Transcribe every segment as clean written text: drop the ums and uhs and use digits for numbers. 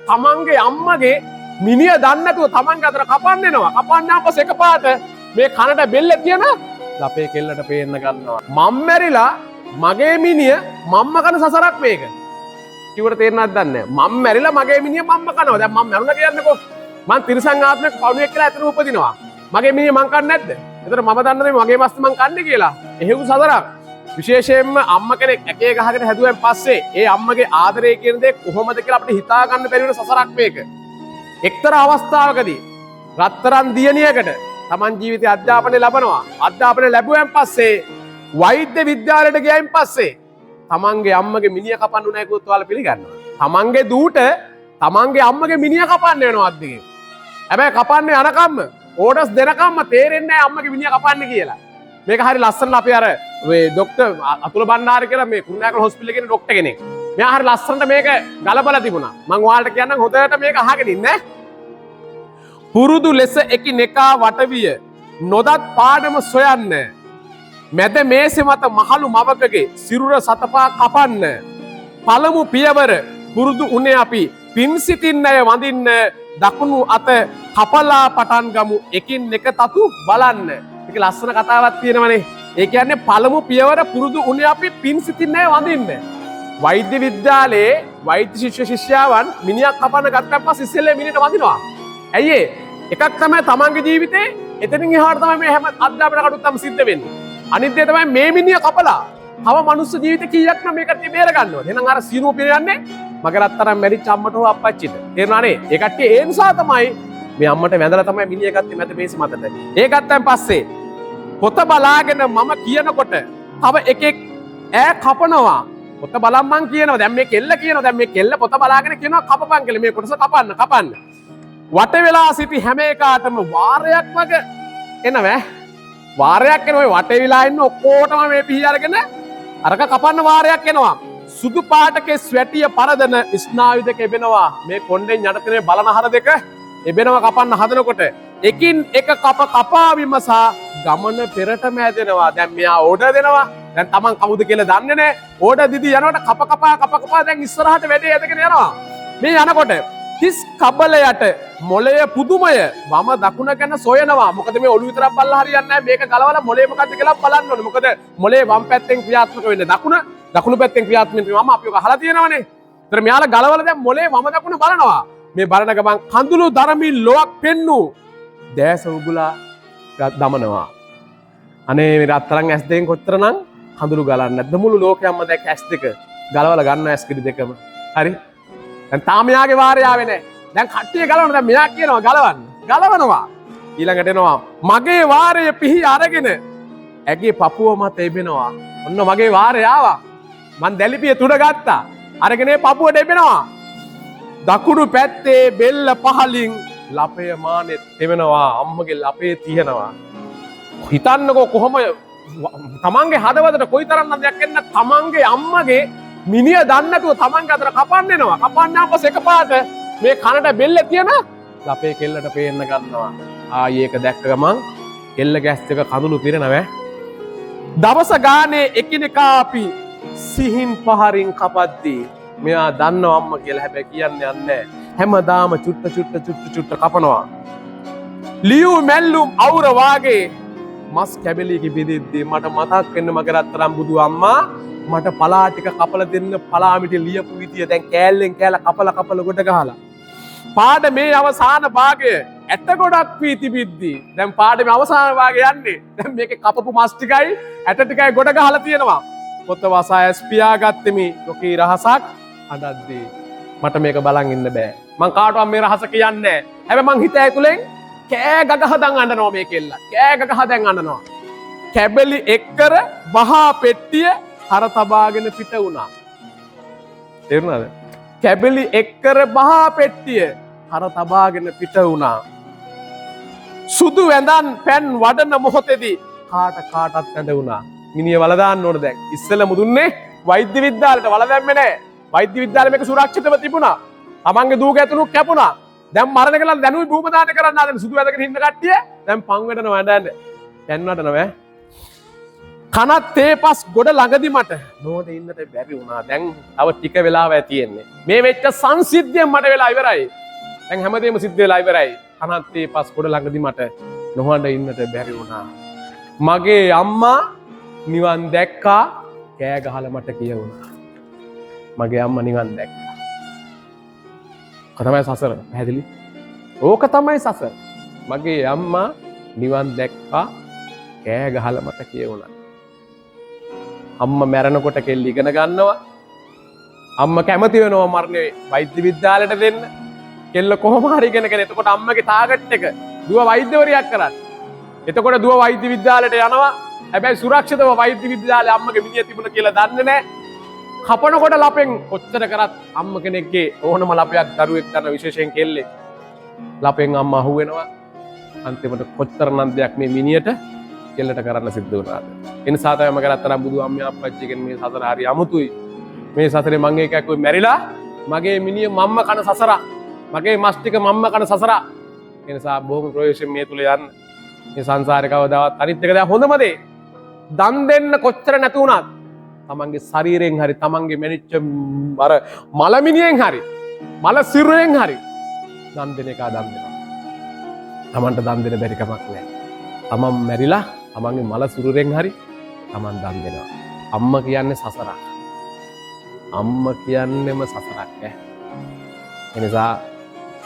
තමන්ගේ අම්මගේ මිනිය දන්නේ නැතුව තමන්ගේ අතට කපන්න එනවා. කපන්න ආපස් එකපාරට මේ කනට බෙල්ල තියන අපේ කෙල්ලට පේන්න ගන්නවා. මම මැරිලා මගේ මිනිය මම්ම කන සසරක් මේක. කිව්වට තේරෙනවද දන්නේ නැහැ. මම මැරිලා මගේ මිනිය මම්ම කනවා. දැන් මම මැරුණා කියන්නකෝ. මං තිරසං ආත්මයක පණුවෙක් කියලා ඇතර උපදිනවා. මගේ මිනිහ මං කන්නේ නැද්ද? එතකොට මම දන්නද මගේ මස්ත මං කන්නේ කියලා. එහෙව් සතරක්. විශේෂයෙන්ම අම්ම කෙනෙක් ඇකේ ගහගෙන හැදුවෙන් පස්සේ ඒ අම්මගේ ආදරය කියන දේ කොහොමද කියලා අපිට හිතා ගන්න බැරි වෙන සසරක් මේක. එක්තරා අවස්ථාවකදී රත්තරන් දියණියකට Taman ජීවිතය අධ්‍යාපනය ලබනවා. අධ්‍යාපනය ලැබුවෙන් පස්සේ වෛද්‍ය විද්‍යාලයට ගියයින් පස්සේ තමන්ගේ අම්මගේ මිනිහ කපන්න උනා කිව්වොත් ඔයාලා පිළිගන්නවා. තමන්ගේ දූට තමන්ගේ අම්මගේ මිනිහ කපන්න වෙනවා අද්දේ. හැබැයි කපන්නේ අනකම්ම ඕඩර්ස් දෙනකම්ම තේරෙන්නේ නැහැ අම්මගේ මිනිහ කපන්නේ කියලා. මේක හරි ලස්සනට අපි අර මේ ડોක්ටර් අතුල බණ්ඩාර කියලා මේ කුරුණෑගල හොස්පිටල් එකේ ડોක්ටර් කෙනෙක්. මෙයා හරි ලස්සනට මේක ගලබලා තිබුණා. මම ඔයාලට කියන්නම් හොඳට මේක අහගෙන ඉන්න. පුරුදු ලෙස එකිනෙකා වටවිය නොදත් පාඩම සොයන්න. මැද මේසෙ මත මහලු මවකගේ සිරුර සතපා කපන්න. පළමු පියවර පුරුදු උනේ අපි පින් සිතින් අය වඳින්න. දකුණු අත කපලා පටන් ගමු එකින් එක තතු බලන්න. ඒක ලස්සන කතාවක් තියෙනවනේ. ඒ කියන්නේ පළමු පියවර පුරුදු උනේ අපි පින් සිතින් අය වඳින්න. වෛද්‍ය විද්‍යාලයේ වෛද්‍ය ශිෂ්‍ය ශිෂ්‍යාවන් මිනිහක් කපන්න ගත්තන් පස්සේ ඉස්සෙල්ලා මිනිහට වඳිනවා. ඇයි ඒ? එකක් තමයි තමන්ගේ ජීවිතේ එතනින් එහාට තමයි මේ හැම අධ්‍යාපන කටයුත්තම සිද්ධ වෙන්නේ. අනිත් දේ තමයි මේ මිනිහ කපලා තව මනුස්ස ජීවිත කීයක් නම් මේකට බේර ගන්නවද? එහෙනම් අර සීනුව පිරයන්නේ මගේ රත්තරන් මැරිච්ච අම්මට හෝ අප්පච්චිට. තේරුණානේ? ඒ කට්ටිය ඒ නිසා තමයි මේ අම්මට වැඳලා තමයි මිනිහ ගත්තේ මැද මේසෙ මතට. ඒ ගත්තන් පස්සේ පොත බලාගෙන මම කියනකොට තව එකෙක් ඈ කපනවා. පොත බලන් මං කියනවා. දැන් මේ කෙල්ල කියනවා. දැන් මේ කෙල්ල පොත බලාගෙන කියනවා කපපන් කියලා. මේ කොටස කපන්න. වට වෙලා සිටි හැම එකාටම වාරයක් වගේ එනවා. වාරයක් එනවා. ඔය වටේ වෙලා ඉන්න ඔක්කොටම මේ පිහි අරගෙන අරක කපන්න වාරයක් එනවා. සුදු පාටකේ ස්වැටිය පරදන ස්නායු දෙක එබෙනවා. මේ කොණ්ඩෙන් යට තියෙන බලනහර දෙක එබෙනවා කපන්න හදනකොට. එකින් එක කපා විමසා ගමන පෙරටම ඇදෙනවා. දැන් මෙයා ඕඩර් දෙනවා. දැන් Taman කවුද කියලා දන්නේ නැහැ. ඕඩර් දීදී යනකොට කපා දැන් ඉස්සරහට වැඩේ ඇදගෙන යනවා. මේ යනකොට තිස් කබලයට මොළය පුදුමය වම දකුණ ගැන සොයනවා. මොකද මේ ඔළුව විතරක් බලලා හරියන්නේ නැහැ. මේක ගලවලා මොළේ මොකද්ද කියලා බලන්න ඕනේ. මොකද මොළේ වම් පැත්තෙන් ක්‍රියාත්මක වෙන්නේ දකුණු පැත්තෙන් ක්‍රියාත්මක වෙන්නේ වම. අපි ඔක අහලා තියෙනවනේ. ඒතර මෙයාලා ගලවලා දැන් මොළේ වම දකුණ බලනවා. මේ බලන ගමන් කඳුළු දරමින් ලොවක් පෙන්නු දැස උගුලා දමනවා. අනේ මේ රත්තරන් ඇස් දෙකෙන් කොච්චරනම් කඳුළු ගලන්නේ නැද්ද? මුළු ලෝකයක්ම දැක් ඇස් දෙක ගලවලා ගන්න ඇස් කිරි දෙකම. හරි? දැන් තාම යාගේ වාරය ආවේ නැහැ. දැන් කට්ටිය ගලවනවා. දැන් මෙයා කියනවා ගලවනවා. ඊළඟට එනවා මගේ වාරය පිහි අරගෙන ඇගේ පපුව මත එබෙනවා. ඔන්න මගේ වාරය ආවා. මං දැලිපිය තුඩ ගත්තා. අරගෙන පපුවට එබෙනවා. දකුණු පැත්තේ බෙල්ල පහලින් ලපය මානෙත් එවෙනවා. අම්මගේ ලපේ තියෙනවා. හිතන්නකෝ කොහොම තමන්ගේ හදවතට කොයිතරම්නම් දෙයක් එන්න තමන්ගේ අම්මගේ මිනිය දන්නේ නැතුව තමන්ගේ අතට කපන්න එනවා. කපන්න ආපස් එකපාරට මේ කනට බෙල්ල තියන ලපේ කෙල්ලට පේන්න ගන්නවා. ආයි ඒක දැක්ක ගමන් කෙල්ල ගැස් එක කඳුළු පිරෙනවා. දවස ගානේ එකිනෙකා අපි සිහින් පහරින් කපද්දී මෙයා දන්නව අම්ම කියලා. හැබැයි කියන්නේ නැහැ. හැමදාම චුට්ට කපනවා. ලියු මැල්ලුම් අවුර වාගේ මස් කැබලියක බෙදෙද්දී මට මතක් වෙන්න මගේ රත්තරන් බුදු අම්මා මට පලා ටික කපලා දෙන්න පලාමිටි ලියපු විදිය. දැන් කෑල්ලෙන් කෑල්ල කපලා ගොඩ ගහලා පාඩමේ අවසාන භාගය ඇට ගොඩක් වී තිබිද්දී දැන් පාඩමේ අවසාන භාගය යන්නේ. දැන් මේකේ කපපු මස් ටිකයි ඇට ටිකයි ගොඩ ගහලා තියෙනවා. පොත වසා ඇස් පියාගත්තෙමි ලෝකේ රහසක් අඬද්දී මට මේක බලන් ඉන්න බෑ. මං කාටවත් මේ රහස කියන්නේ නැහැ. හැබැයි මං හිත ඇතුලෙන් කෑ ගගහ දැන් අඬනවා මේ කෙල්ල. කෑ ගගහ දැන් අඬනවා. කැබලි එක්කර වහා පෙට්ටිය හර තබාගෙන පිට වුණා. තේරුණාද? කැබලි එක්කර වහා පෙට්ටිය හර තබාගෙන පිට වුණා. සුදු වැඳන් පැන් වඩන මොහොතේදී කාටත් ඇඬ වුණා. මිනිහ වල දාන්න ඕන දැන්. ඉස්සෙල්ලම දුන්නේ වෛද්‍ය විද්‍යාලයට වල දැම්මේ නැහැ. වෛද්‍ය විද්‍යාලෙ මේක සුරක්ෂිතව තිබුණා. තමන්ගේ දූ ගැතුණු කැපුණා. දැන් මරණ කළා දැනුයි භූම දාන කරන්න ආදෙන සුදු වැදගෙන ඉන්න කට්ටිය දැන් පන් වෙනවා ඇඬ. දැන් නටනවා. කනත් තේපස් ගොඩ ළඟදි මට නෝද ඉන්නට බැරි වුණා. දැන් තව ටික වෙලාවක් තියෙන්නේ. මේ වෙච්ච සංසිද්ධිය මට වෙලා ඉවරයි. දැන් හැමදේම සිද්ධ වෙලා ඉවරයි. කනත් තේපස් ගොඩ ළඟදි මට නොහඬ ඉන්නට බැරි වුණා. මගේ අම්මා නිවන් දැක්කා කෑ ගහලා මට කියවුණා. මගේ අම්මා නිවන් දැක්කා. තමයි සසර. පැහැදිලි? ඕක තමයි සසර. මගේ අම්මා නිවන් දැක්කා කෑ ගහලා මට කියවුණා. අම්මා මැරෙනකොට කෙල්ල ඉගෙන ගන්නවා. අම්මා කැමති වෙනවා මරණේ වෛද්‍ය විද්‍යාලයට දෙන්න. කෙල්ල කොහොම හරි ඉගෙනගෙන එතකොට අම්මගේ ටාගට් එක දුව වෛද්‍යවරියක් කරන්න. එතකොට දුව වෛද්‍ය විද්‍යාලයට යනවා. හැබැයි සුරක්ෂිතව වෛද්‍ය විද්‍යාලේ අම්මගේ මිනිහ තිබුණ කියලා දන්නේ නැහැ. කපනකොට ලපෙන් කොච්චර කරත් අම්ම කෙනෙක්ගේ ඕනම ලපයක් දරුවෙක් ගන්න විශේෂයෙන් කෙල්ලේ ලපෙන් අම්මා අහුවෙනවා. අන්තිමට කොච්චරනම් දෙයක් මේ මිනිහට කෙල්ලට කරන්න සිද්ධ වුණාද. ඒ නිසා තමයි මම කරත්තර බුදු අම්මා අප්පච්චි කියන මේ සසර හරි අමුතුයි. මේ සසරේ මං එකක් ඔය මැරිලා මගේ මිනිහ මම්ම කන සසර. මගේ මස් ටික මම්ම කන සසර. ඒ නිසා බොහොම ප්‍රයෝජනෙන් මේ තුල යන්න. මේ සංසාරේ කවදාවත් අනිත් එක දැන් හොඳම දේ දන් දෙන්න කොච්චර නැති වුණත් තමන්ගේ ශරීරයෙන් හරි තමන්ගේ මැනිච්ච අර මලමිනියෙන් හරි මල සිරුරෙන් හරි දන් දෙන එක දන් දෙනවා. තමන්ට දන් දෙන්න බැරි කමක් නැහැ. තමන් මැරිලා තමන්ගේ මල සිරුරෙන් හරි තමන් දන් දෙනවා. අම්මා කියන්නේ සසරක්. අම්මා කියන්නේම සසරක් ඈ. ඒ නිසා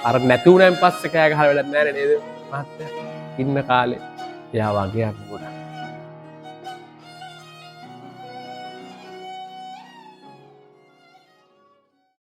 අර නැති වුණාන් පස්සේ කෑ ගහලා වැඩක් නැහැ නේද මහත්තයා? ඉන්න කාලේ එයා වගේ යන්න ගොඩක්.